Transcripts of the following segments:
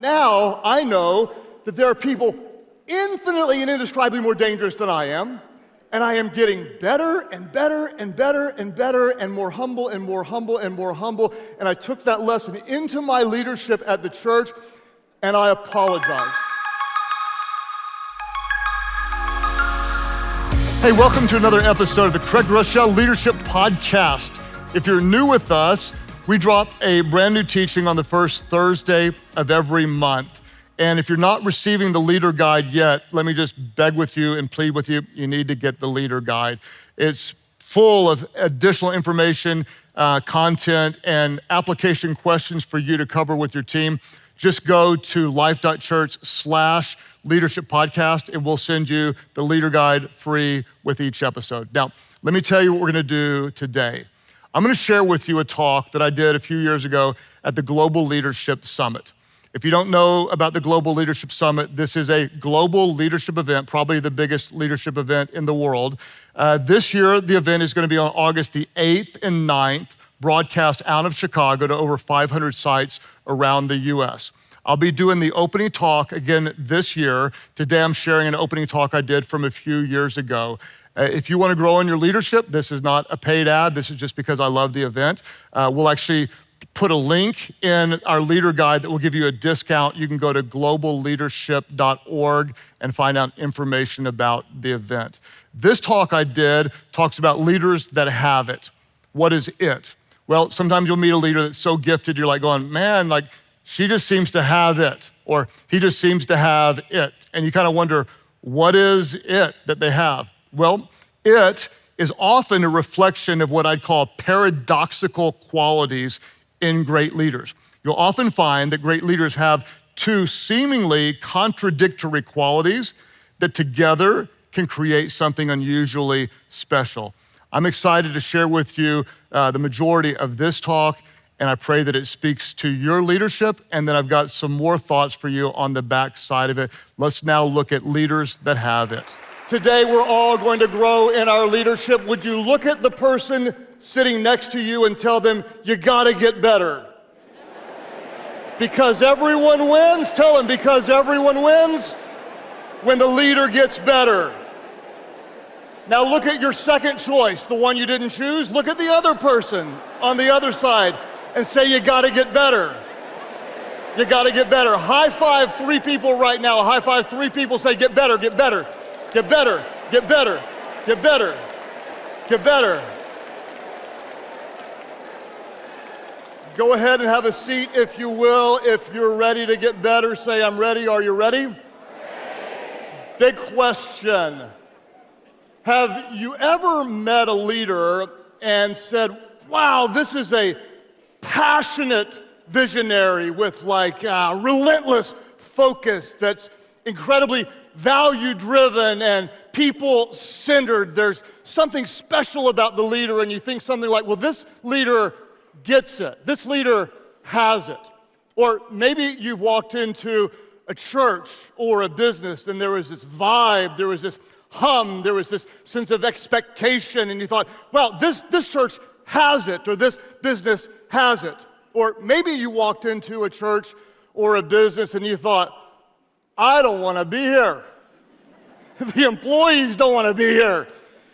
Now I know that there are people infinitely and indescribably more dangerous than I am, and I am getting better and better and better and better and more humble and more humble and more humble. And I took that lesson into my leadership at the church, and I apologize. Hey, welcome to another episode of the Craig Groeschel Leadership Podcast. If you're new with us, we drop a brand new teaching on the first Thursday of every month. And if you're not receiving the leader guide yet, let me just beg with you and plead with you, you need to get the leader guide. It's full of additional information, content, and application questions for you to cover with your team. Just go to Life.Church/leadership podcast, and we'll send you the leader guide free with each episode. Now, let me tell you what we're gonna do today. I'm gonna share with you a talk that I did a few years ago at the Global Leadership Summit. If you don't know about the Global Leadership Summit, this is a global leadership event, probably the biggest leadership event in the world. This year, the event is gonna be on August the 8th and 9th, broadcast out of Chicago to over 500 sites around the US. I'll be doing the opening talk again this year. Today, I'm sharing an opening talk I did from a few years ago. If you wanna grow in your leadership, this is not a paid ad, this is just because I love the event. We'll actually put a link in our leader guide that will give you a discount. You can go to globalleadership.org and find out information about the event. This talk I did talks about leaders that have it. What is it? Well, sometimes you'll meet a leader that's so gifted, you're like going, man, like she just seems to have it, or he just seems to have it. And you kind of wonder, what is it that they have? Well, it is often a reflection of what I'd call paradoxical qualities in great leaders. You'll often find that great leaders have two seemingly contradictory qualities that together can create something unusually special. I'm excited to share with you the majority of this talk, and I pray that it speaks to your leadership, and then I've got some more thoughts for you on the back side of it. Let's now look at leaders that have it. Today, we're all going to grow in our leadership. Would you look at the person sitting next to you and tell them, you gotta get better? Because everyone wins. Tell them, because everyone wins when the leader gets better. Now look at your second choice, the one you didn't choose. Look at the other person on the other side and say, you gotta get better. You gotta get better. High five three people right now. High five three people, say, get better, get better. Get better, get better, get better, get better. Go ahead and have a seat if you will. If you're ready to get better, say, I'm ready. Are you ready? Ready. Big question. Have you ever met a leader and said, wow, this is a passionate visionary with like relentless focus that's incredibly value-driven and people-centered. There's something special about the leader, and you think something like, well, this leader gets it. This leader has it. Or maybe you've walked into a church or a business, and there was this vibe, there was this hum, there was this sense of expectation, and you thought, well, this church has it, or this business has it. Or maybe you walked into a church or a business, and you thought, I don't want to be here. The employees don't want to be here.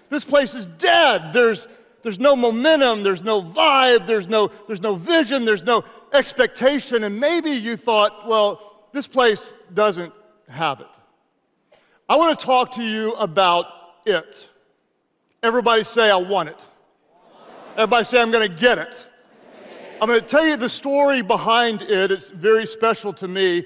This place is dead. There's no momentum, there's no vibe, there's no vision, there's no expectation. And maybe you thought, well, this place doesn't have it. I want to talk to you about it. Everybody say, I want it. Everybody say, I'm going to get it. I'm going to tell you the story behind it. It's very special to me.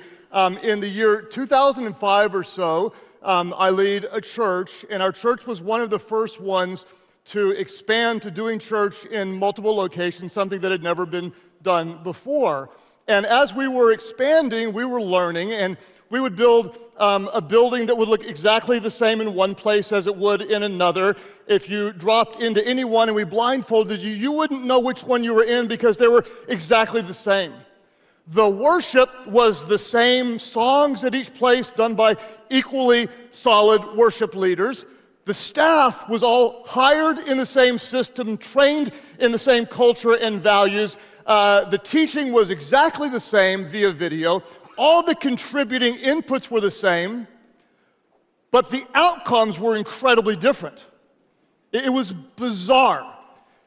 In the year 2005 or so, I lead a church, and our church was one of the first ones to expand to doing church in multiple locations, something that had never been done before. And as we were expanding, we were learning, and we would build a building that would look exactly the same in one place as it would in another. If you dropped into any one and we blindfolded you, you wouldn't know which one you were in because they were exactly the same. The worship was the same songs at each place done by equally solid worship leaders. The staff was all hired in the same system, trained in the same culture and values. The teaching was exactly the same via video. all the contributing inputs were the same, but the outcomes were incredibly different. It was bizarre.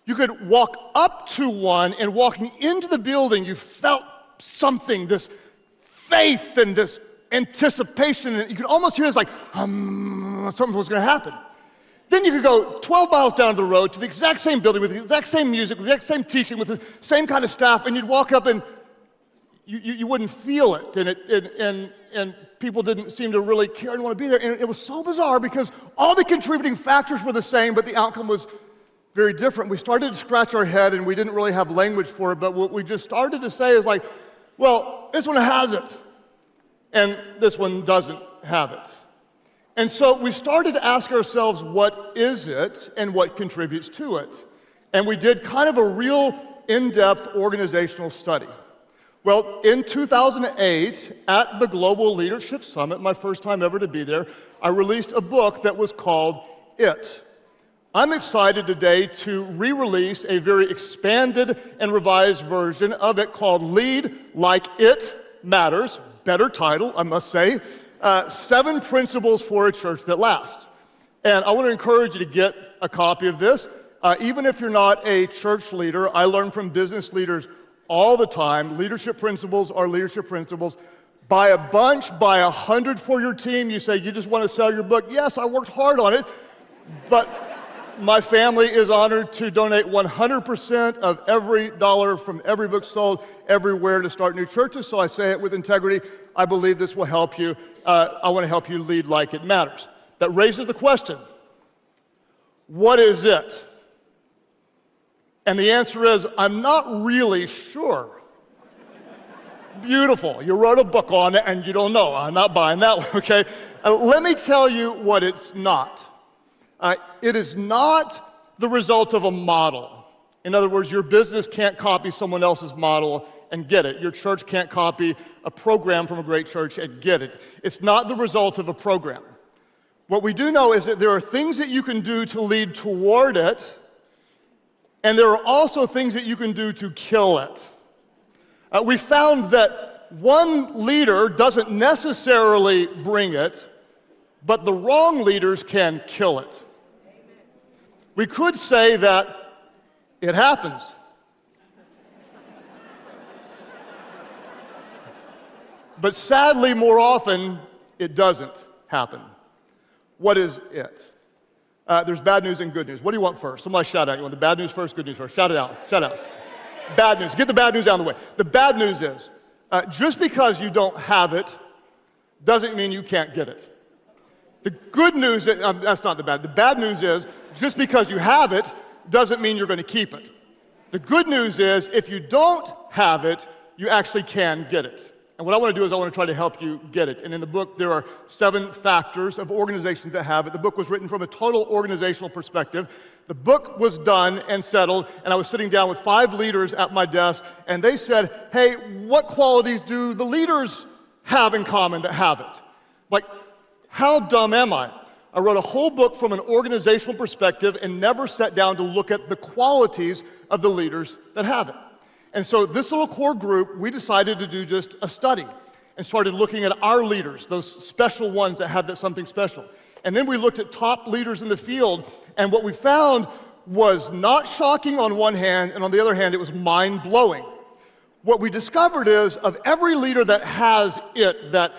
You could walk up to one, and walking into the building, you felt something, this faith and this anticipation, and you could almost hear this like, something was going to happen. Then you could go 12 miles down the road to the exact same building with the exact same music, with the exact same teaching, with the same kind of staff, and you'd walk up and you wouldn't feel it, and people didn't seem to really care and want to be there. And it was so bizarre because all the contributing factors were the same, but the outcome was very different. We started to scratch our head, and we didn't really have language for it, but what we just started to say is like, well, this one has it, and this one doesn't have it. And so we started to ask ourselves, what is it and what contributes to it? And we did kind of a real in-depth organizational study. Well, in 2008, at the Global Leadership Summit, my first time ever to be there, I released a book that was called It. I'm excited today to re-release a very expanded and revised version of it called Lead Like It Matters. Better title, I must say. 7 Principles for a Church That Lasts. And I want to encourage you to get a copy of this. Even if you're not a church leader, I learn from business leaders all the time. Leadership principles are leadership principles. Buy a bunch, buy 100 for your team. You say, you just want to sell your book. Yes, I worked hard on it, but my family is honored to donate 100% of every dollar from every book sold everywhere to start new churches. So I say it with integrity. I believe this will help you. I want to help you lead like it matters. That raises the question, what is it? And the answer is, I'm not really sure. Beautiful. You wrote a book on it and you don't know. I'm not buying that one, okay? Let me tell you what it's not. It is not the result of a model. In other words, your business can't copy someone else's model and get it. Your church can't copy a program from a great church and get it. It's not the result of a program. What we do know is that there are things that you can do to lead toward it, and there are also things that you can do to kill it. We found that one leader doesn't necessarily bring it, but the wrong leaders can kill it. We could say that it happens. But sadly, more often, it doesn't happen. What is it? There's bad news and good news. What do you want first? Somebody shout out. You want the bad news first, good news first? Shout it out. Shout out. Bad news. Get the bad news out of the way. The bad news is, just because you don't have it doesn't mean you can't get it. The good news, that's not the bad. The bad news is, just because you have it doesn't mean you're going to keep it. The good news is, if you don't have it, you actually can get it. And what I want to do is I want to try to help you get it. And in the book, there are 7 factors of organizations that have it. The book was written from a total organizational perspective. The book was done and settled, and I was sitting down with 5 leaders at my desk, and they said, hey, what qualities do the leaders have in common that have it? Like, how dumb am I? I wrote a whole book from an organizational perspective and never sat down to look at the qualities of the leaders that have it. And so this little core group, we decided to do just a study and started looking at our leaders, those special ones that had that something special. And then we looked at top leaders in the field, and what we found was not shocking on one hand, and on the other hand, it was mind-blowing. What we discovered is, of every leader that has it, that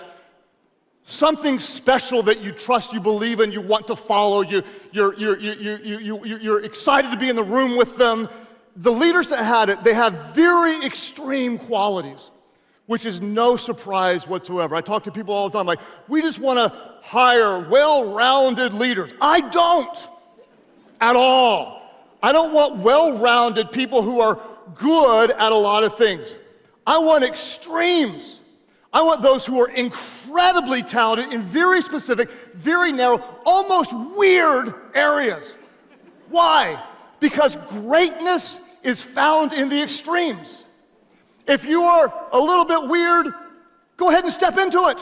something special that you trust, you believe in, you want to follow, you're excited to be in the room with them, the leaders that had it, they have very extreme qualities, which is no surprise whatsoever. I talk to people all the time like, we just want to hire well-rounded leaders. I don't at all. I don't want well-rounded people who are good at a lot of things. I want extremes. I want those who are incredibly talented in very specific, very narrow, almost weird areas. Why? Because greatness is found in the extremes. If you are a little bit weird, go ahead and step into it.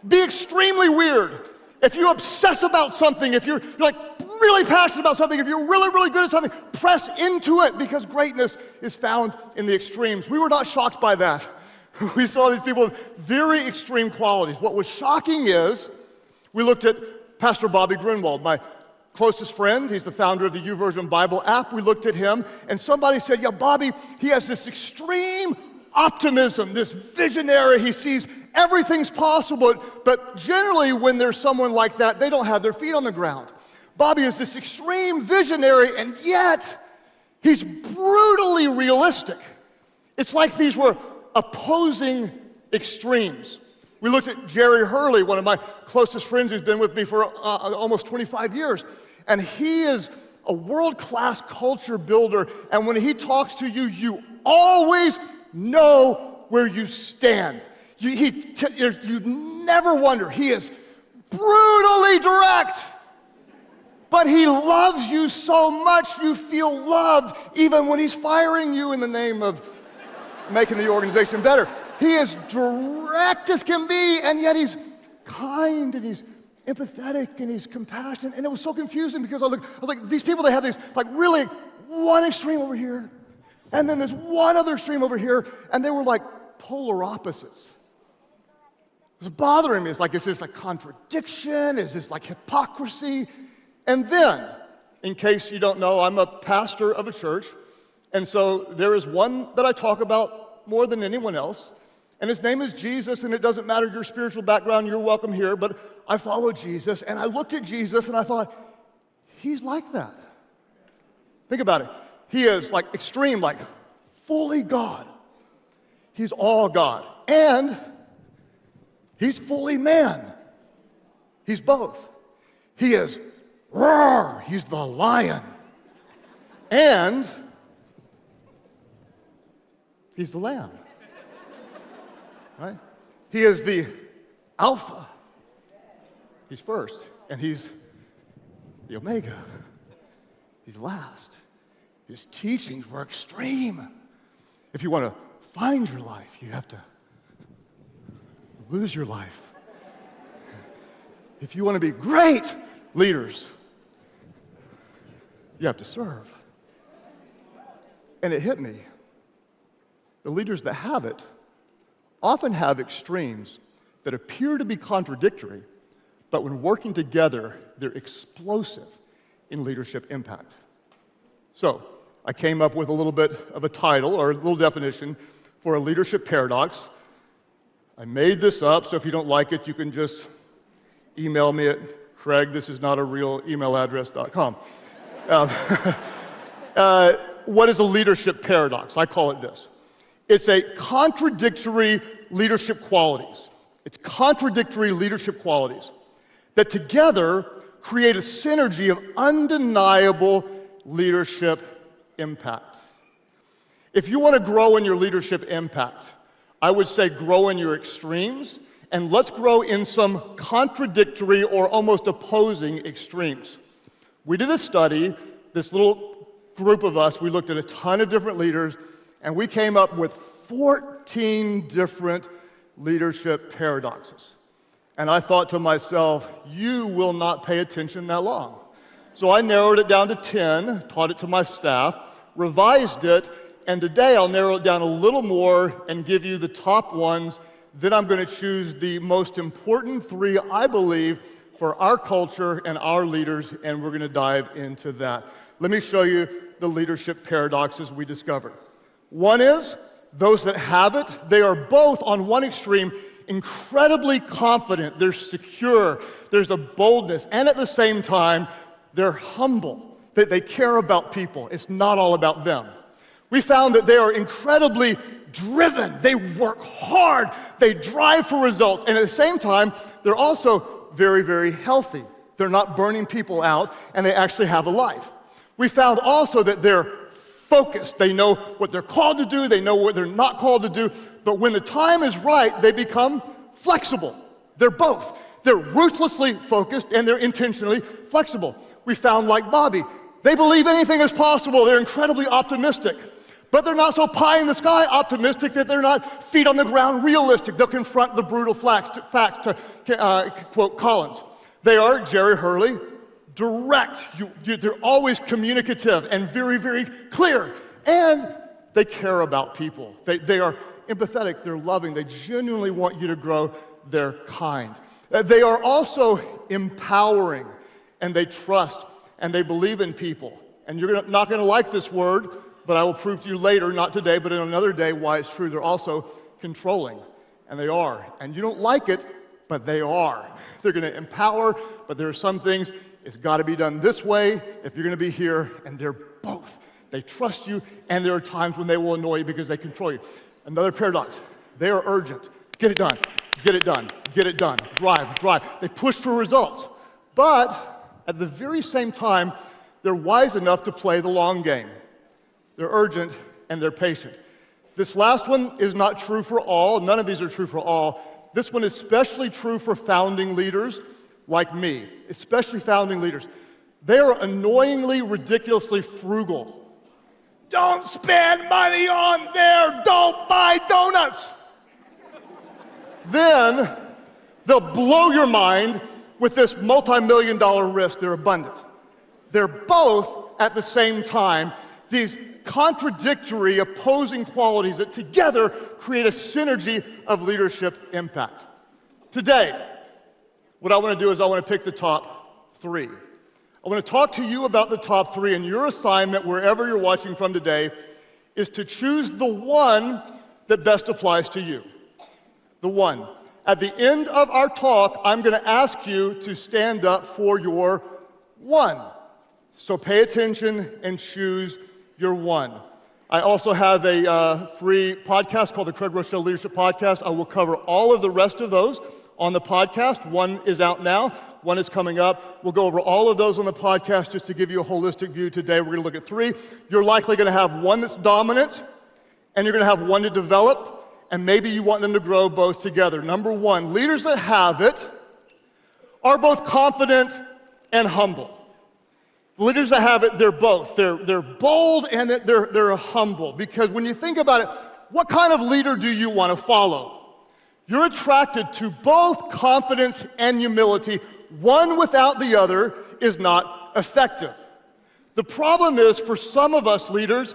Be extremely weird. If you obsess about something, if you're like really passionate about something, if you're really, really good at something, press into it because greatness is found in the extremes. We were not shocked by that. We saw these people with very extreme qualities. What was shocking is we looked at Pastor Bobby Grunwald, my closest friend. He's the founder of the YouVersion Bible app. We looked at him, and somebody said, yeah, Bobby, he has this extreme optimism, this visionary. He sees everything's possible, but generally when there's someone like that, they don't have their feet on the ground. Bobby is this extreme visionary, and yet he's brutally realistic. It's like these were opposing extremes. We looked at Jerry Hurley, one of my closest friends who's been with me for almost 25 years, and he is a world-class culture builder, and when he talks to you, you always know where you stand. You never wonder. He is brutally direct, but he loves you so much you feel loved even when he's firing you in the name of making the organization better. He is direct as can be, and yet he's kind and he's empathetic and he's compassionate. And it was so confusing because I was like, these people, they have these, like, really one extreme over here, and then there's one other extreme over here, and they were like polar opposites. It was bothering me. It's like, is this like contradiction? Is this like hypocrisy? And then, in case you don't know, I'm a pastor of a church, and so there is one that I talk about more than anyone else, and his name is Jesus, and it doesn't matter your spiritual background, you're welcome here, but I follow Jesus, and I looked at Jesus, and I thought, he's like that. Think about it. He is like extreme, like fully God. He's all God, and he's fully man. He's both. He is roar, he's the lion, and he's the lamb, right? He is the alpha. He's first, and he's the omega. He's last. His teachings were extreme. If you want to find your life, you have to lose your life. If you want to be great leaders, you have to serve. And it hit me. The leaders that have it often have extremes that appear to be contradictory, but when working together, they're explosive in leadership impact. So, I came up with a little bit of a title or a little definition for a leadership paradox. I made this up, so if you don't like it, you can just email me at craig.thisisnotareal.email.com. What is a leadership paradox? I call it this. It's a contradictory leadership qualities. It's contradictory leadership qualities that together create a synergy of undeniable leadership impact. If you want to grow in your leadership impact, I would say grow in your extremes, and let's grow in some contradictory or almost opposing extremes. We did a study, this little group of us, we looked at a ton of different leaders, and we came up with 14 different leadership paradoxes. And I thought to myself, you will not pay attention that long. So I narrowed it down to 10, taught it to my staff, revised it, and today I'll narrow it down a little more and give you the top ones. Then I'm going to choose the most important 3, I believe, for our culture and our leaders, and we're going to dive into that. Let me show you the leadership paradoxes we discovered. One is, those that have it, they are both on one extreme, incredibly confident, they're secure, there's a boldness, and at the same time, they're humble, that they care about people. It's not all about them. We found that they are incredibly driven. They work hard. They drive for results. And at the same time, they're also very, very healthy. They're not burning people out, and they actually have a life. We found also that they're focused. They know what they're called to do. They know what they're not called to do. But when the time is right, they become flexible. They're both. They're ruthlessly focused, and they're intentionally flexible. We found, like Bobby, they believe anything is possible. They're incredibly optimistic. But they're not so pie-in-the-sky optimistic that they're not feet on the ground realistic. They'll confront the brutal facts to quote Collins. They are, Jerry Hurley, direct. They're always communicative and very, very clear. And they care about people. They are empathetic, they're loving, they genuinely want you to grow, they're kind. They are also empowering, and they trust, and they believe in people. And you're not going to like this word, but I will prove to you later, not today, but in another day, why it's true. They're also controlling, and they are. And you don't like it, but they are. They're going to empower, but there are some things, it's got to be done this way if you're going to be here, and they're both. They trust you, and there are times when they will annoy you because they control you. Another paradox, they are urgent. Get it done, get it done, get it done. Drive. They push for results. But at the very same time, they're wise enough to play the long game. They're urgent, and they're patient. This last one is not true for all. None of these are true for all. This one is especially true for founding leaders like me, especially founding leaders. They are annoyingly, ridiculously frugal. Don't spend money on there. Don't buy donuts. Then they'll blow your mind with this multi-million-dollar risk. They're abundant. They're both at the same time these contradictory, opposing qualities that together create a synergy of leadership impact. Today, what I want to do is I want to pick the top 3. I want to talk to you about the top 3, and your assignment, wherever you're watching from today, is to choose the one that best applies to you. The one. At the end of our talk, I'm going to ask you to stand up for your one. So pay attention and choose your one. I also have a free podcast called the Craig Groeschel Leadership Podcast. I will cover all of the rest of those on the podcast. One is out now. One is coming up. We'll go over all of those on the podcast just to give you a holistic view today. We're going to look at 3. You're likely going to have one that's dominant, and you're going to have one to develop, and maybe you want them to grow both together. Number 1, leaders that have it are both confident and humble. The leaders that have it, they're both. They're bold and they're humble. Because when you think about it, what kind of leader do you want to follow? You're attracted to both confidence and humility. One without the other is not effective. The problem is, for some of us leaders,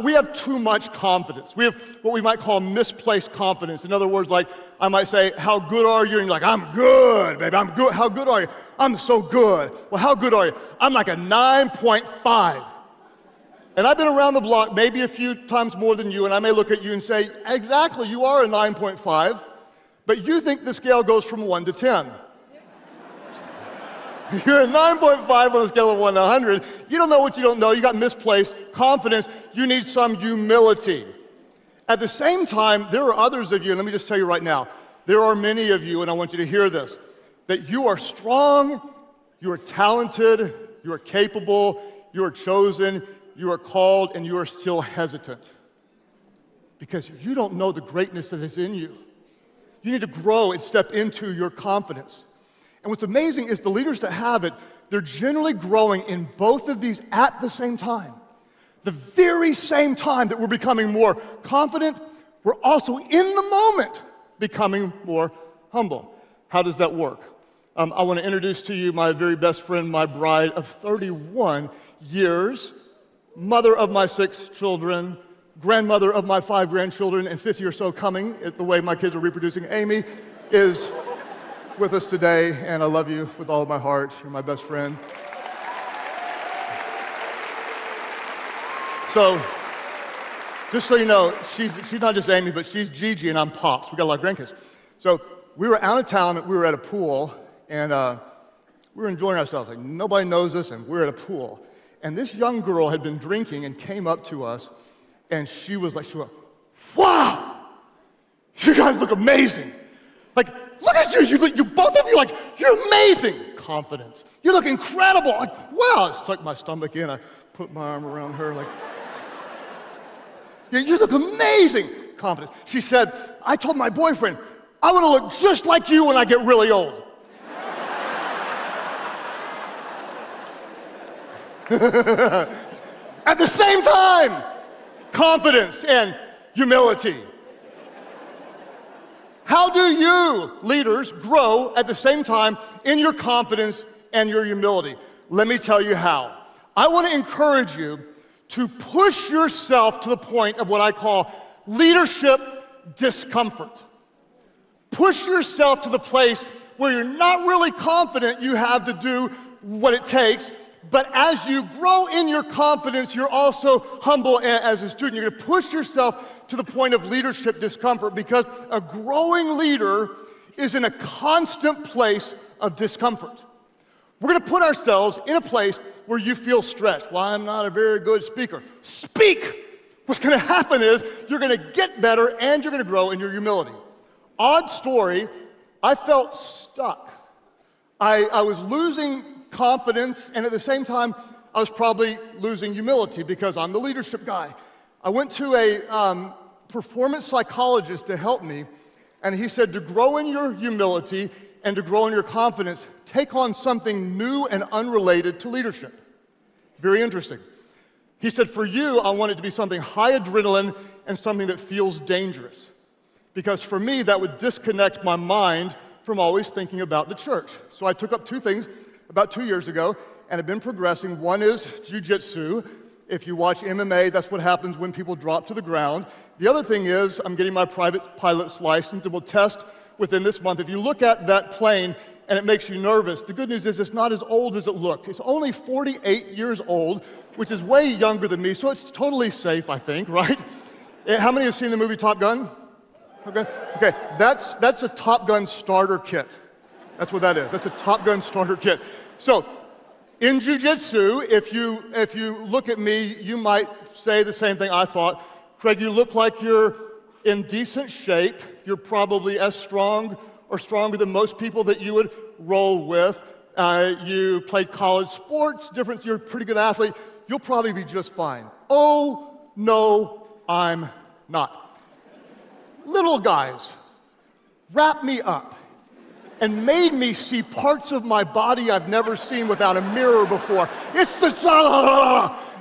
we have too much confidence. We have what we might call misplaced confidence. In other words, like I might say, how good are you? And you're like, I'm good, baby, I'm good. How good are you? I'm so good. Well, how good are you? I'm like a 9.5. And I've been around the block maybe a few times more than you, and I may look at you and say, exactly, you are a 9.5, but you think the scale goes from 1 to 10. You're a 9.5 on a scale of 1 to 100. You don't know what you don't know. You got misplaced confidence. You need some humility. At the same time, there are others of you, and let me just tell you right now, there are many of you, and I want you to hear this, that you are strong, you are talented, you are capable, you are chosen, you are called, and you are still hesitant because you don't know the greatness that is in you. You need to grow and step into your confidence. And what's amazing is the leaders that have it, they're generally growing in both of these at the same time. The very same time that we're becoming more confident, we're also in the moment becoming more humble. How does that work? I want to introduce to you my very best friend, my bride of 31 years, mother of my 6 children, grandmother of my 5 grandchildren, and 50 or so coming, the way my kids are reproducing. Amy is with us today, and I love you with all of my heart. You're my best friend. So, just so you know, she's not just Amy, but she's Gigi, and I'm Pops. We got a lot of grandkids. So, we were out of town, we were at a pool, and we were enjoying ourselves. Like, nobody knows us, and we're at a pool. And this young girl had been drinking and came up to us, and she went, wow, you guys look amazing. Like, look at you both of you, like, you're amazing. Confidence. You look incredible. Like, wow. I stuck my stomach in. I put my arm around her, like, you look amazing. Confidence. She said, I told my boyfriend, I want to look just like you when I get really old. At the same time, confidence and humility. How do you, leaders, grow at the same time in your confidence and your humility? Let me tell you how. I want to encourage you to push yourself to the point of what I call leadership discomfort. Push yourself to the place where you're not really confident you have to do what it takes, but as you grow in your confidence, you're also humble as a student. You're going to push yourself to the point of leadership discomfort, because a growing leader is in a constant place of discomfort. We're going to put ourselves in a place where you feel stressed. Well, I'm not a very good speaker. Speak! What's going to happen is you're going to get better and you're going to grow in your humility. Odd story, I felt stuck. I was losing confidence, and at the same time, I was probably losing humility because I'm the leadership guy. I went to a performance psychologist to help me, and he said to grow in your humility and to grow in your confidence, take on something new and unrelated to leadership. Very interesting. He said, for you, I want it to be something high adrenaline and something that feels dangerous. Because for me, that would disconnect my mind from always thinking about the church. So I took up two things about 2 years ago and have been progressing. One is jiu-jitsu. If you watch MMA, that's what happens when people drop to the ground. The other thing is I'm getting my private pilot's license, and we'll test within this month. If you look at that plane and it makes you nervous, the good news is it's not as old as it looked. It's only 48 years old, which is way younger than me, so it's totally safe, I think, right? How many have seen the movie Top Gun? Okay, that's a Top Gun starter kit. That's what that is. That's a Top Gun starter kit. So, in jiu-jitsu, if you look at me, you might say the same thing I thought. Craig, you look like you're in decent shape. You're probably as strong or stronger than most people that you would roll with. You played college sports, you're a pretty good athlete. You'll probably be just fine. Oh, no, I'm not. Little guys wrapped me up and made me see parts of my body I've never seen without a mirror before. It's the...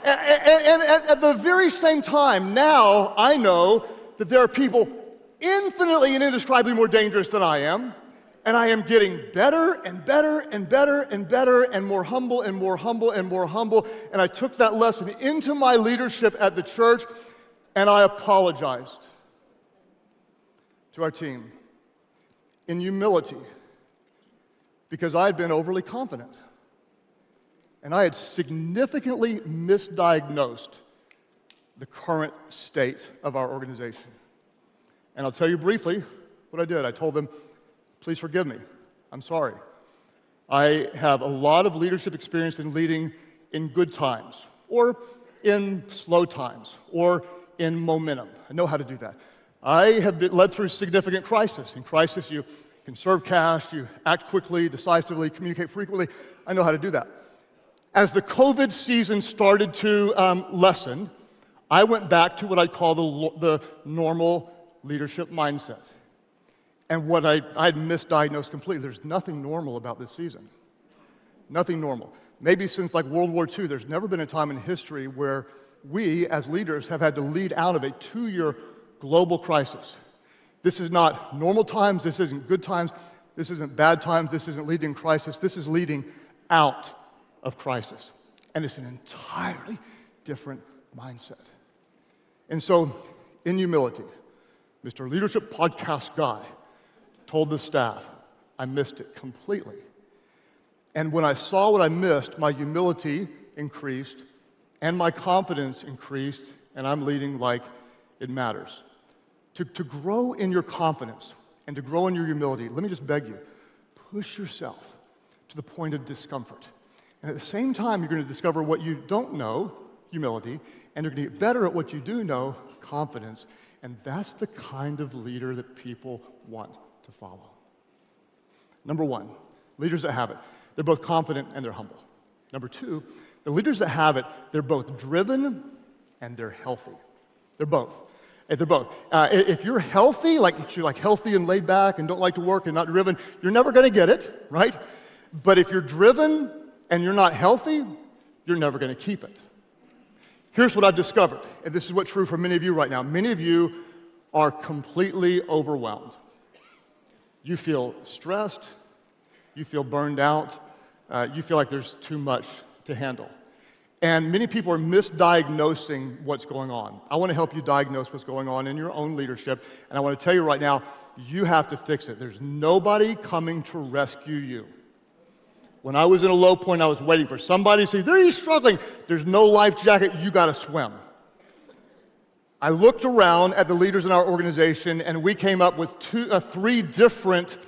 And at the very same time, now I know that there are people infinitely and indescribably more dangerous than I am, and I am getting better and better and better and better and more humble and more humble and more humble. And I took that lesson into my leadership at the church, and I apologized to our team in humility because I had been overly confident. And I had significantly misdiagnosed the current state of our organization. And I'll tell you briefly what I did. I told them, please forgive me. I'm sorry. I have a lot of leadership experience in leading in good times, or in slow times, or in momentum. I know how to do that. I have been led through significant crisis. In crisis, you conserve cash, you act quickly, decisively, communicate frequently. I know how to do that. As the COVID season started to lessen, I went back to what I call the normal leadership mindset. And what I had misdiagnosed completely. There's nothing normal about this season. Nothing normal. Maybe since like World War II, there's never been a time in history where we as leaders have had to lead out of a 2-year global crisis. This is not normal times, this isn't good times, this isn't bad times, this isn't leading crisis, this is leading out of crisis. And it's an entirely different mindset. And so, in humility, Mr. Leadership Podcast guy told the staff, I missed it completely. And when I saw what I missed, my humility increased, and my confidence increased, and I'm leading like it matters. To grow in your confidence and to grow in your humility, let me just beg you, push yourself to the point of discomfort. And at the same time, you're going to discover what you don't know, humility, and you're going to get better at what you do know, confidence. And that's the kind of leader that people want to follow. Number one, leaders that have it, they're both confident and they're humble. Number two, the leaders that have it, they're both driven and they're healthy. They're both. They're both. If you're healthy, like you're like healthy and laid back and don't like to work and not driven, you're never going to get it, right? But if you're driven and you're not healthy, you're never going to keep it. Here's what I've discovered, and this is what's true for many of you right now. Many of you are completely overwhelmed. You feel stressed, you feel burned out, you feel like there's too much to handle. And many people are misdiagnosing what's going on. I want to help you diagnose what's going on in your own leadership. And I want to tell you right now, you have to fix it. There's nobody coming to rescue you. When I was in a low point, I was waiting for somebody to say, there he's struggling. There's no life jacket, you got to swim. I looked around at the leaders in our organization, and we came up with three different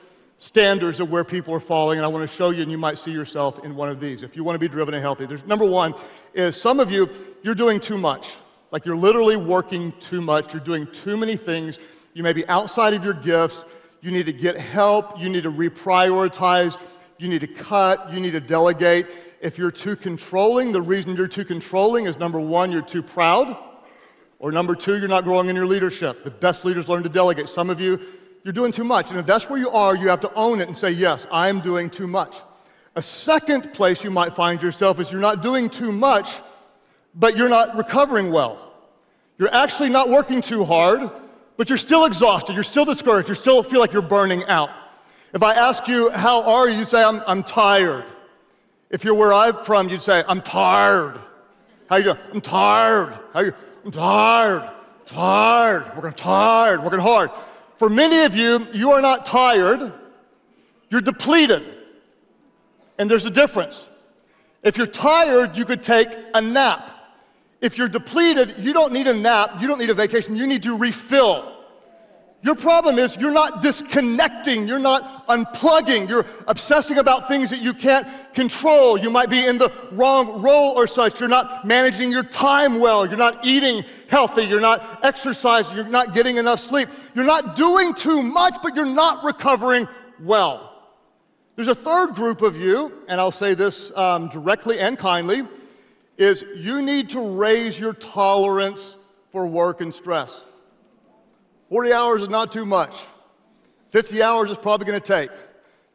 standards of where people are falling, and I want to show you, and you might see yourself in one of these if you want to be driven and healthy. There's number one is some of you, you're doing too much. Like you're literally working too much. You're doing too many things. You may be outside of your gifts. You need to get help. You need to reprioritize. You need to cut. You need to delegate. If you're too controlling, the reason you're too controlling is number one, you're too proud, or number two, you're not growing in your leadership. The best leaders learn to delegate. Some of you, you're doing too much. And if that's where you are, you have to own it and say, yes, I'm doing too much. A second place you might find yourself is you're not doing too much, but you're not recovering well. You're actually not working too hard, but you're still exhausted. You're still discouraged. You still feel like you're burning out. If I ask you, how are you? You'd say, I'm tired. If you're where I'm from, you'd say, I'm tired. How you doing? I'm tired. How you? I'm tired. Tired. Working hard. For many of you, you are not tired, you're depleted. And there's a difference. If you're tired, you could take a nap. If you're depleted, you don't need a nap, you don't need a vacation, you need to refill. Your problem is you're not disconnecting, you're not unplugging, you're obsessing about things that you can't control. You might be in the wrong role or such. You're not managing your time well, you're not eating healthy, you're not exercising, you're not getting enough sleep. You're not doing too much, but you're not recovering well. There's a third group of you, and I'll say this directly and kindly, is you need to raise your tolerance for work and stress. 40 hours is not too much. 50 hours is probably going to take.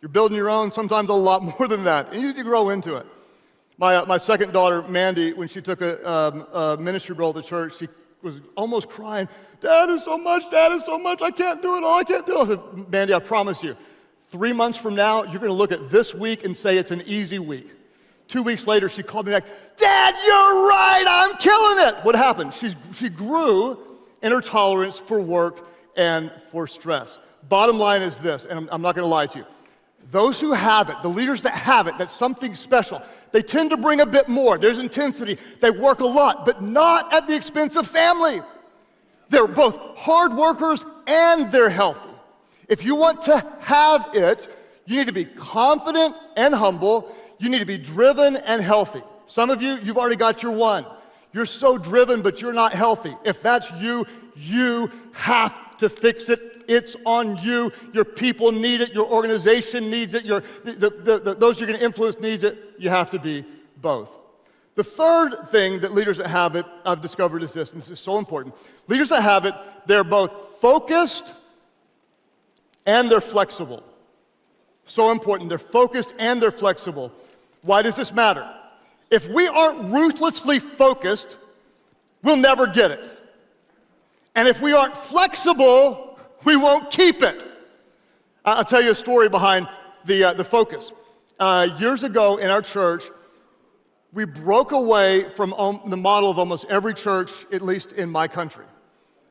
You're building your own, sometimes a lot more than that, and you need to grow into it. My second daughter, Mandy, when she took a ministry role at the church, she was almost crying, Dad is so much, I can't do it all, I can't do it. I said, Mandy, I promise you, 3 months from now, you're going to look at this week and say it's an easy week. 2 weeks later, she called me back, Dad, you're right, I'm killing it. What happened? She grew in her tolerance for work and for stress. Bottom line is this, and I'm not going to lie to you. Those who have it, the leaders that have it, that's something special, they tend to bring a bit more. There's intensity. They work a lot, but not at the expense of family. They're both hard workers and they're healthy. If you want to have it, you need to be confident and humble. You need to be driven and healthy. Some of you, you've already got your one. You're so driven, but you're not healthy. If that's you, you have to fix it. It's on you. Your people need it. Your organization needs it. Those you're going to influence needs it. You have to be both. The third thing that leaders that have it, I've discovered is this, and this is so important. Leaders that have it, they're both focused and they're flexible. So important. They're focused and they're flexible. Why does this matter? If we aren't ruthlessly focused, we'll never get it. And if we aren't flexible, we won't keep it. I'll tell you a story behind the focus. Years ago in our church, we broke away from the model of almost every church, at least in my country.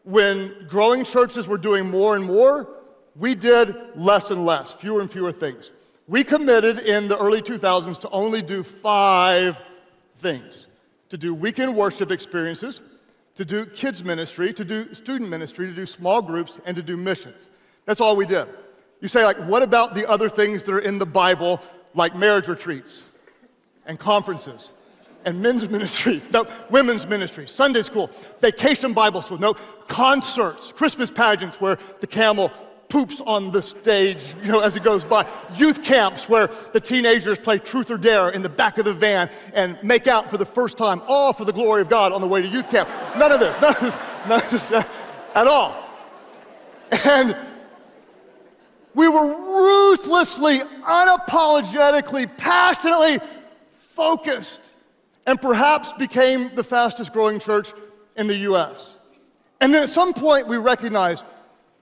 When growing churches were doing more and more, we did less and less, fewer and fewer things. We committed in the early 2000s to only do 5 things. To do weekend worship experiences, to do kids ministry, to do student ministry, to do small groups, and to do missions. That's all we did. You say, like, what about the other things that are in the Bible, like marriage retreats and conferences and men's ministry, no, women's ministry, Sunday school, vacation Bible school, no, concerts, Christmas pageants where the camel poops on the stage, as it goes by. Youth camps where the teenagers play truth or dare in the back of the van and make out for the first time, all for the glory of God on the way to youth camp. None of this at all. And we were ruthlessly, unapologetically, passionately focused, and perhaps became the fastest growing church in the U.S. And then at some point we recognized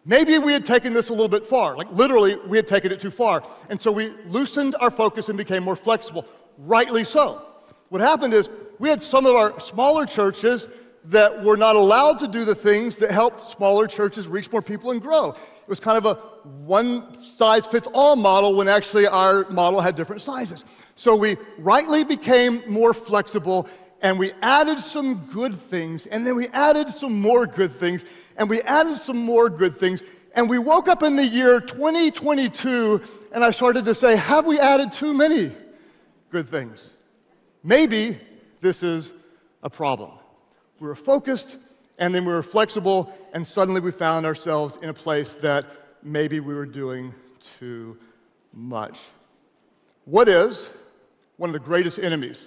maybe we had taken this a little bit far, like literally we had taken it too far. And so we loosened our focus and became more flexible, rightly so. What happened is We had some of our smaller churches that were not allowed to do the things that helped smaller churches reach more people and grow. It was kind of a one-size-fits-all model when actually our model had different sizes. So we rightly became more flexible, and we added some good things, and then we added some more good things, and we added some more good things, and we woke up in the year 2022, and I started to say, have we added too many good things? Maybe this is a problem. We were focused, and then we were flexible, and suddenly we found ourselves in a place that maybe we were doing too much. What is one of the greatest enemies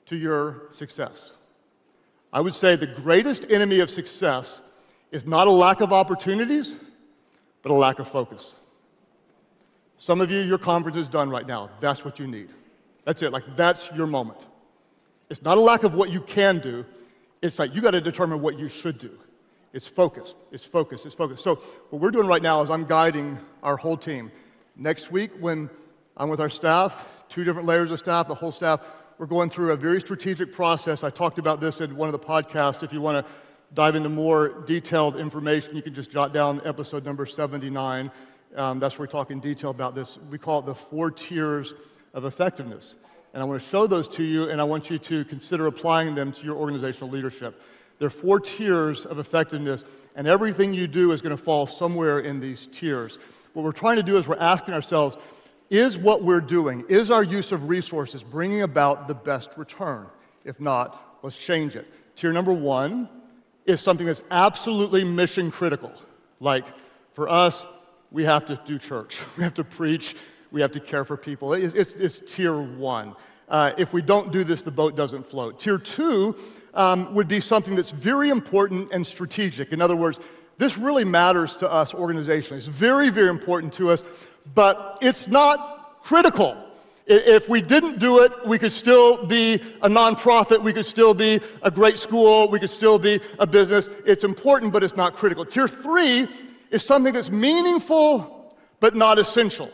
to your success? I would say the greatest enemy of success is not a lack of opportunities, but a lack of focus. Some of you, your conference is done right now. That's what you need. That's it. Like, that's your moment. It's not a lack of what you can do. It's like you got to determine what you should do. It's focus. It's focus. It's focus. So what we're doing right now is I'm guiding our whole team. Next week, when I'm with our staff, 2 different layers of staff, the whole staff, we're going through a very strategic process. I talked about this in one of the podcasts. If you want to dive into more detailed information, you can just jot down episode number 79. That's where we talk in detail about this. We call it the 4 tiers of effectiveness. And I want to show those to you, and I want you to consider applying them to your organizational leadership. There are 4 tiers of effectiveness, and everything you do is going to fall somewhere in these tiers. What we're trying to do is we're asking ourselves, is what we're doing, is our use of resources bringing about the best return? If not, let's change it. Tier number 1 is something that's absolutely mission critical. Like, for us, we have to do church. We have to preach. We have to care for people. It's tier 1. If we don't do this, the boat doesn't float. Tier 2 would be something that's very important and strategic. In other words, this really matters to us organizationally. It's very, very important to us, but it's not critical. If we didn't do it, we could still be a nonprofit, we could still be a great school, we could still be a business. It's important, but it's not critical. Tier 3 is something that's meaningful, but not essential.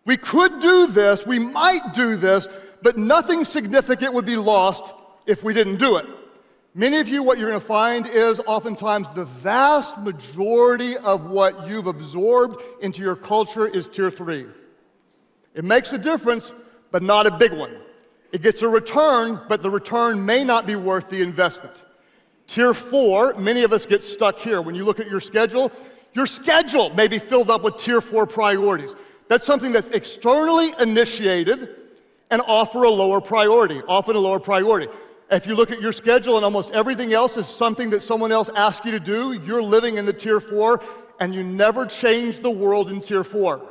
We could do this, we might do this, but nothing significant would be lost if we didn't do it. Many of you, what you're going to find is oftentimes the vast majority of what you've absorbed into your culture is tier 3. It makes a difference, but not a big one. It gets a return, but the return may not be worth the investment. Tier 4, many of us get stuck here. When you look at your schedule may be filled up with tier 4 priorities. That's something that's externally initiated and often a lower priority. If you look at your schedule and almost everything else is something that someone else asked you to do, you're living in the tier 4, and you never change the world in tier 4.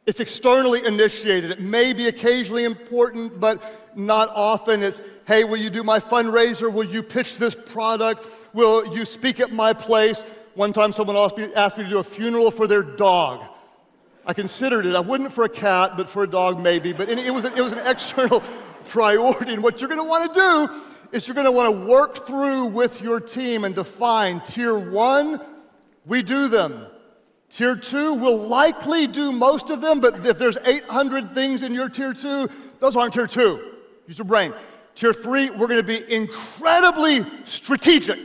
It's externally initiated. It may be occasionally important, but not often. It's, hey, will you do my fundraiser? Will you pitch this product? Will you speak at my place? One time someone asked me to do a funeral for their dog. I considered it. I wouldn't for a cat, but for a dog maybe. But it was an external priority. And what you're going to want to do is you're going to want to work through with your team and define tier 1, we do them. Tier 2, we'll likely do most of them, but if there's 800 things in your tier 2, those aren't tier 2. Use your brain. Tier 3, we're going to be incredibly strategic,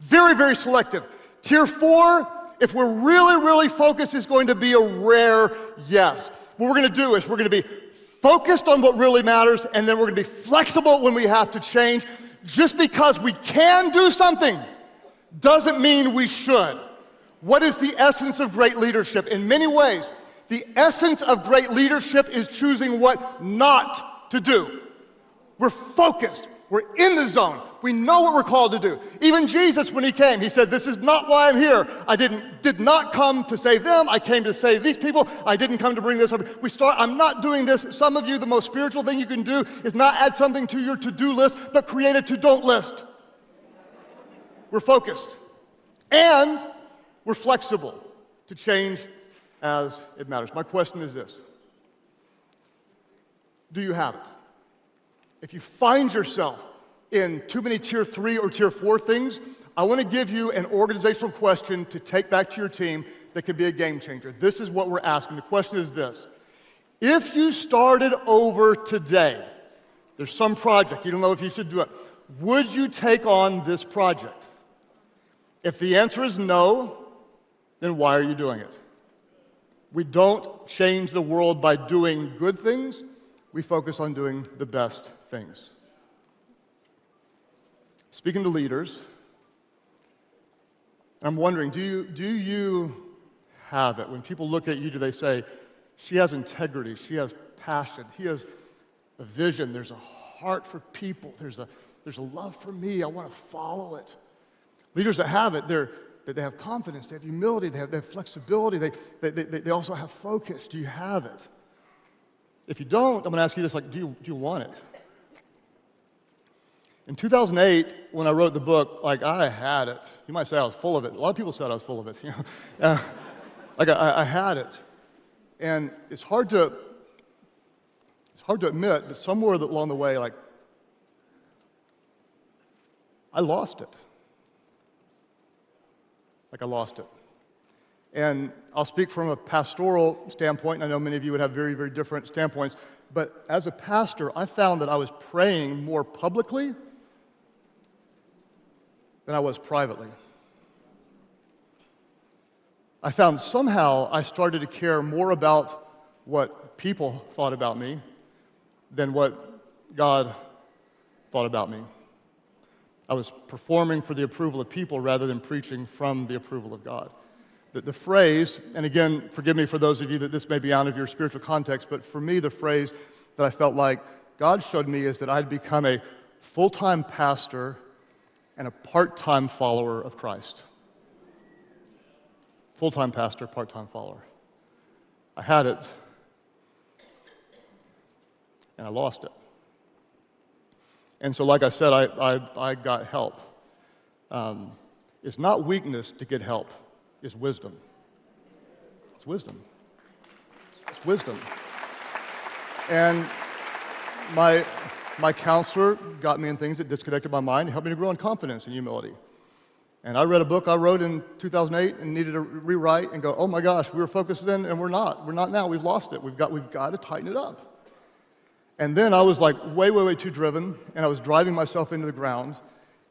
very, very selective. Tier 4, if we're really, really focused, is going to be a rare yes. What we're going to do is we're going to be focused on what really matters, and then we're going to be flexible when we have to change. Just because we can do something doesn't mean we should. What is the essence of great leadership? In many ways, the essence of great leadership is choosing what not to do. We're focused. We're in the zone. We know what we're called to do. Even Jesus, when he came, he said, this is not why I'm here. I did not come to save them. I came to save these people. I didn't come to bring this up. I'm not doing this. Some of you, the most spiritual thing you can do is not add something to your to-do list, but create a to-don't list. We're focused. And we're flexible to change as it matters. My question is this. Do you have it? If you find yourself in too many tier 3 or tier 4 things, I want to give you an organizational question to take back to your team that can be a game changer. This is what we're asking. The question is this. If you started over today, There's some project. You don't know if you should do it. Would you take on this project? If the answer is no, then why are you doing it? We don't change the world by doing good things. We focus on doing the best things. Speaking to leaders, I'm wondering, do you have it? When people look at you, do they say, she has integrity, she has passion, he has a vision, there's a heart for people, there's a love for me, I want to follow it. Leaders that have it, they have confidence, they have humility, they have flexibility, they also have focus. Do you have it? If you don't, I'm going to ask you this, like, do you want it? In 2008, when I wrote the book, like, I had it. You might say I was full of it. A lot of people said I was full of it. Like, I had it. And it's hard to admit, but somewhere along the way, like, I lost it. Like, I lost it. And I'll speak from a pastoral standpoint, and I know many of you would have very, very different standpoints, but as a pastor, I found that I was praying more publicly than I was privately. I found somehow I started to care more about what people thought about me than what God thought about me. I was performing for the approval of people rather than preaching from the approval of God. The phrase, and again, forgive me for those of you that this may be out of your spiritual context, but for me, the phrase that I felt like God showed me is that I'd become a full-time pastor and a part-time follower of Christ. Full-time pastor, part-time follower. I had it, and I lost it. And so, like I said, I got help. It's not weakness to get help. It's wisdom. It's wisdom. It's wisdom. And my counselor got me in things that disconnected my mind, helped me to grow in confidence and humility. And I read a book I wrote in 2008 and needed to rewrite and go, oh my gosh, we were focused then and we're not. We're not now. We've lost it. We've got to tighten it up. And then I was like way, way, way too driven, and I was driving myself into the ground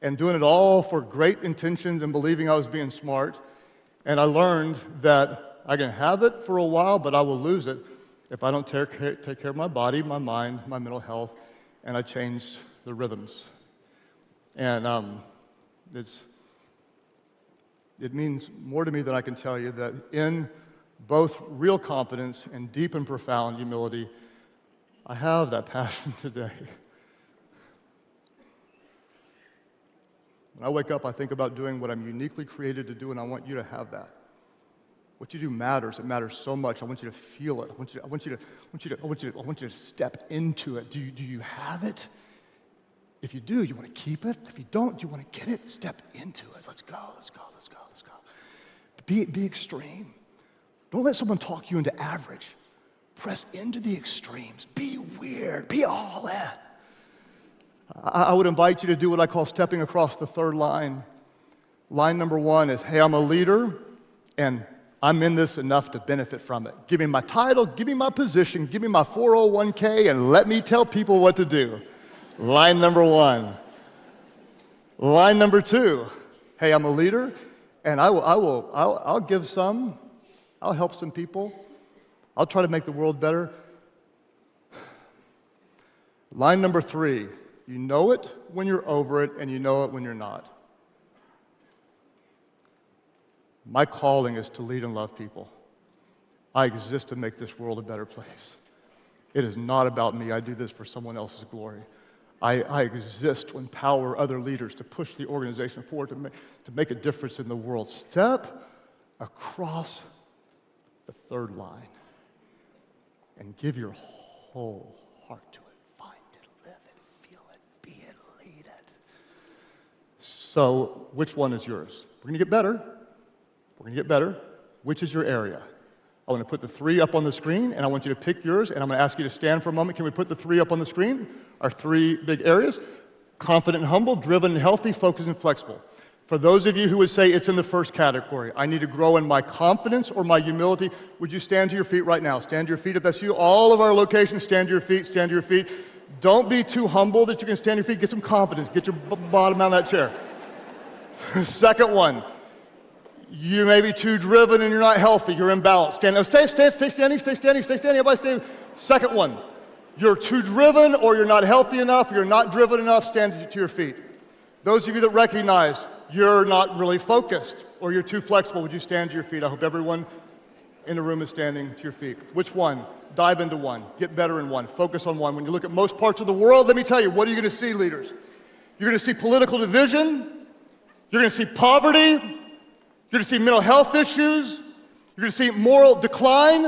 and doing it all for great intentions and believing I was being smart. And I learned that I can have it for a while, but I will lose it if I don't take care of my body, my mind, my mental health, and I changed the rhythms. And it means more to me than I can tell you that in both real confidence and deep and profound humility, I have that passion today. When I wake up, I think about doing what I'm uniquely created to do, and I want you to have that. What you do matters. It matters so much. I want you to feel it. I want you to step into it. Do you have it? If you do, you want to keep it. If you don't, you want to get it. Step into it. Let's go. Be extreme. Don't let someone talk you into average. Press into the extremes. Be weird. Be all in. I would invite you to do what I call stepping across the third line. Line number one is, hey, I'm a leader, and I'm in this enough to benefit from it. Give me my title, give me my position, give me my 401k, and let me tell people what to do. Line number one. Line number two, hey, I'm a leader, and I'll give some, I'll help some people, I'll try to make the world better. Line number three, you know it when you're over it, and you know it when you're not. My calling is to lead and love people. I exist to make this world a better place. It is not about me. I do this for someone else's glory. I exist to empower other leaders to push the organization forward, to make a difference in the world. Step across the third line and give your whole heart to it. Find it, live it, feel it, be it, lead it. So, which one is yours? We're going to get better. We're going to get better. Which is your area? I want to put the three up on the screen, and I want you to pick yours, and I'm going to ask you to stand for a moment. Can we put the three up on the screen? Our three big areas: confident and humble, driven and healthy, focused and flexible. For those of you who would say it's in the first category, I need to grow in my confidence or my humility, would you stand to your feet right now? Stand to your feet if that's you. All of our locations, stand to your feet, stand to your feet. Don't be too humble that you can stand on your feet. Get some confidence. Get your bottom out of that chair. Second one, you may be too driven and you're not healthy. You're imbalanced. Stay standing. Everybody stay. Second one, you're too driven or you're not healthy enough, you're not driven enough, stand to your feet. Those of you that recognize you're not really focused or you're too flexible, would you stand to your feet? I hope everyone in the room is standing to your feet. Which one? Dive into one. Get better in one. Focus on one. When you look at most parts of the world, let me tell you, what are you going to see, leaders? You're going to see political division. You're going to see poverty. You're going to see mental health issues. You're going to see moral decline.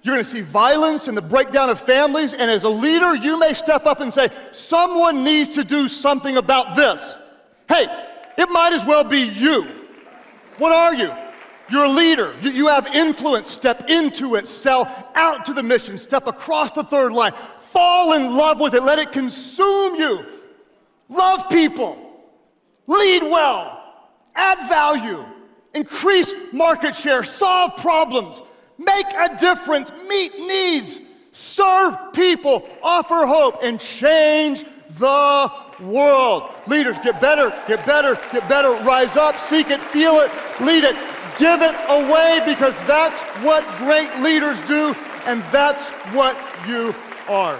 You're going to see violence and the breakdown of families. And as a leader, you may step up and say, someone needs to do something about this. Hey, it might as well be you. What are you? You're a leader. You have influence. Step into it. Sell out to the mission. Step across the third line. Fall in love with it. Let it consume you. Love people. Lead well. Add value. Increase market share. Solve problems. Make a difference. Meet needs. Serve people. Offer hope. And change the world. Leaders, get better. Get better. Get better. Rise up. Seek it. Feel it. Lead it. Give it away, because that's what great leaders do, and that's what you are.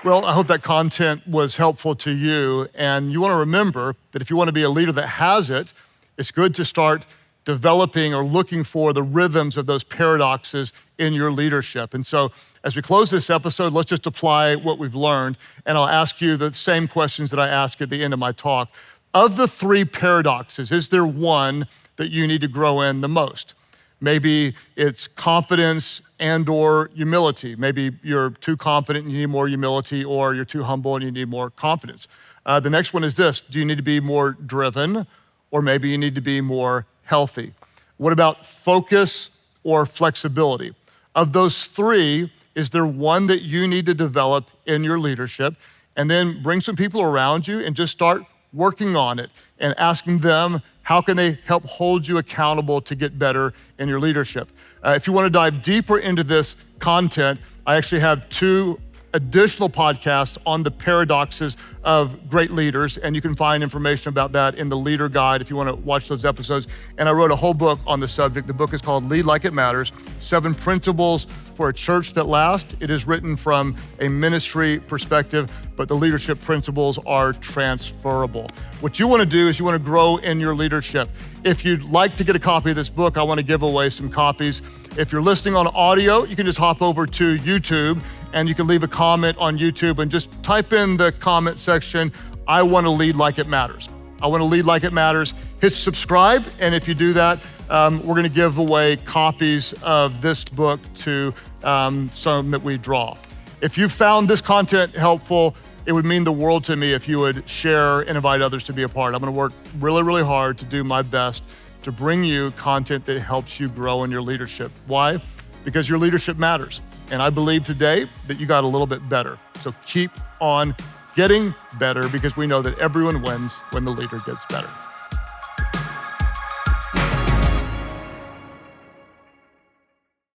Well, I hope that content was helpful to you, and you want to remember that if you want to be a leader that has it, it's good to start developing or looking for the rhythms of those paradoxes in your leadership. And so as we close this episode, let's just apply what we've learned, and I'll ask you the same questions that I ask at the end of my talk. Of the three paradoxes, is there one that you need to grow in the most? Maybe it's confidence and or humility. Maybe you're too confident and you need more humility, or you're too humble and you need more confidence. The next one is this: do you need to be more driven, or maybe you need to be more healthy? What about focus or flexibility? Of those three, is there one that you need to develop in your leadership? And then bring some people around you and just start working on it and asking them, how can they help hold you accountable to get better in your leadership? If you want to dive deeper into this content, I actually have 2 additional podcasts on the paradoxes of great leaders, and you can find information about that in the Leader Guide if you want to watch those episodes. And I wrote a whole book on the subject. The book is called Lead Like It Matters, 7 Principles for a Church That Lasts. It is written from a ministry perspective, but the leadership principles are transferable. What you want to do is you want to grow in your leadership. If you'd like to get a copy of this book, I want to give away some copies. If you're listening on audio, you can just hop over to YouTube and you can leave a comment on YouTube and just type in the comment section, I want to lead like it matters. I want to lead like it matters. Hit subscribe, and if you do that, we're going to give away copies of this book to some that we draw. If you found this content helpful, it would mean the world to me if you would share and invite others to be a part. I'm going to work really, really hard to do my best to bring you content that helps you grow in your leadership. Why? Because your leadership matters. And I believe today that you got a little bit better. So keep on getting better, because we know that everyone wins when the leader gets better.